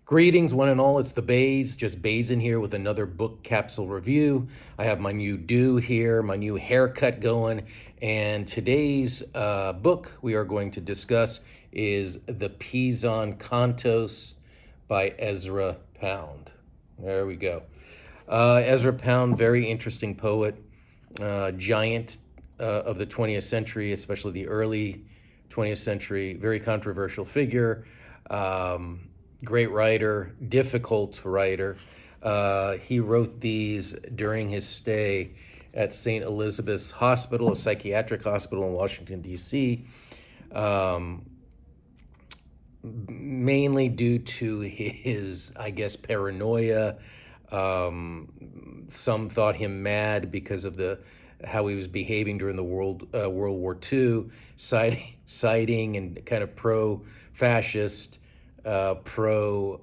Greetings, one and all. It's the Bays, just Bays in here with another book capsule review. I have my new do here, my new haircut going, and today's book we are going to discuss is The PISAN CANTOS by Ezra Pound. There we go. Ezra Pound, very interesting poet, giant of the 20th century, especially the early 20th century, very controversial figure. Great writer, difficult writer. He wrote these during his stay at St. Elizabeth's Hospital, a psychiatric hospital in Washington, D.C., mainly due to his, I guess, paranoia. Some thought him mad because of how he was behaving during the World War II, citing and kind of pro-fascist, pro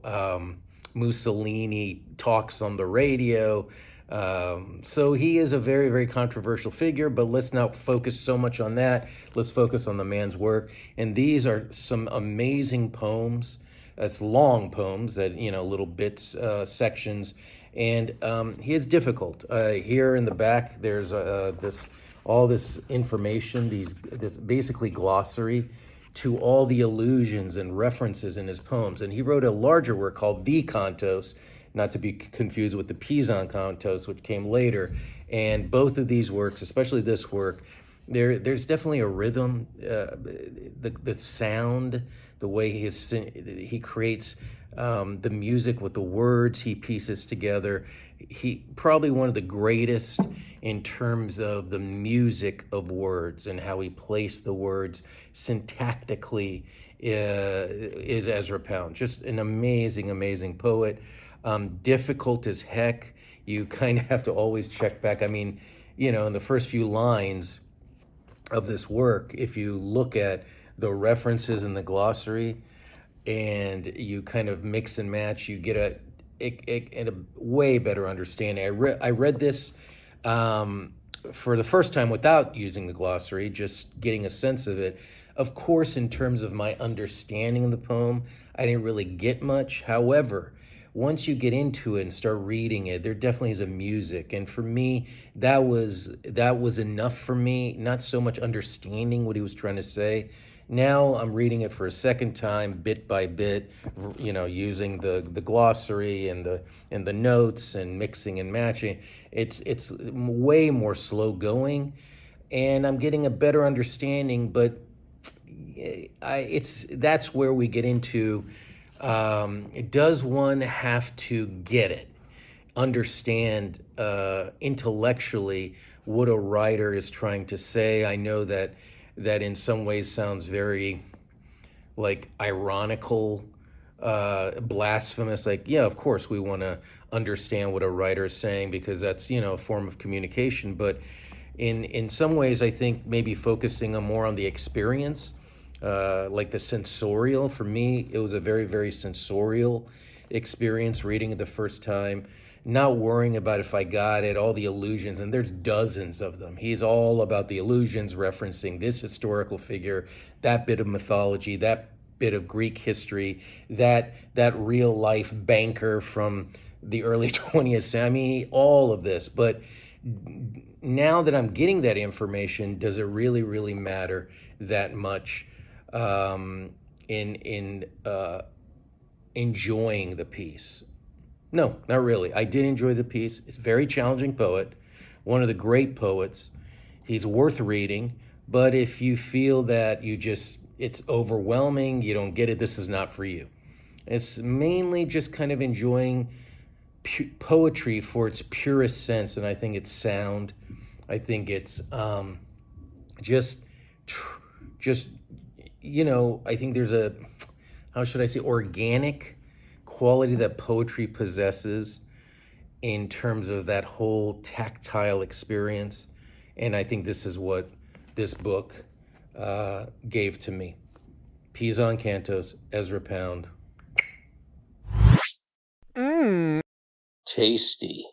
Mussolini talks on the radio. So he is a very, very controversial figure, but let's not focus so much on that. Let's focus on the man's work. And these are some amazing poems. It's long poems that, little bits, sections. And he is difficult. Here in the back, there's all this information, this basically glossary to all the allusions and references in his poems. And he wrote a larger work called The Cantos, not to be confused with the PISAN CANTOS, which came later. And both of these works, especially this work, there's definitely a rhythm, the sound, the way he creates the music with the words he pieces together. He probably one of the greatest in terms of the music of words and how he placed the words syntactically is Ezra Pound. Just an amazing, amazing poet. Difficult as heck. You kind of have to always check back. I mean, in the first few lines of this work, if you look at the references in the glossary and you kind of mix and match, you get a way better understanding. I read this for the first time without using the glossary, just getting a sense of it. Of course, in terms of my understanding of the poem, I didn't really get much. However, once you get into it and start reading it, there definitely is a music. And for me, that was enough for me, not so much understanding what he was trying to say. Now I'm reading it for a second time, bit by bit, using the glossary and the notes and mixing and matching. It's way more slow going, and I'm getting a better understanding. But that's where we get into. Does one have to get it, understand intellectually what a writer is trying to say? I know that in some ways sounds very like ironical, blasphemous. Like, yeah, of course we want to understand what a writer is saying because that's, a form of communication. But in some ways, I think maybe focusing on more on the experience, like the sensorial. For me, it was a very, very sensorial experience reading it the first time, not worrying about if I got it, all the allusions, and there's dozens of them. He's all about the allusions, referencing this historical figure, that bit of mythology, that bit of Greek history, that real life banker from the early 20th century. I mean, all of this. But now that I'm getting that information, does it really, really matter that much in enjoying the piece? No, not really. I did enjoy the piece. It's a very challenging poet, one of the great poets. He's worth reading, but if you feel that it's overwhelming, you don't get it, this is not for you. It's mainly just kind of enjoying poetry for its purest sense, and I think it's sound. I think it's just I think there's a, how should I say, organic quality that poetry possesses in terms of that whole tactile experience. And I think this is what this book gave to me. PISAN CANTOS, Ezra Pound. Tasty.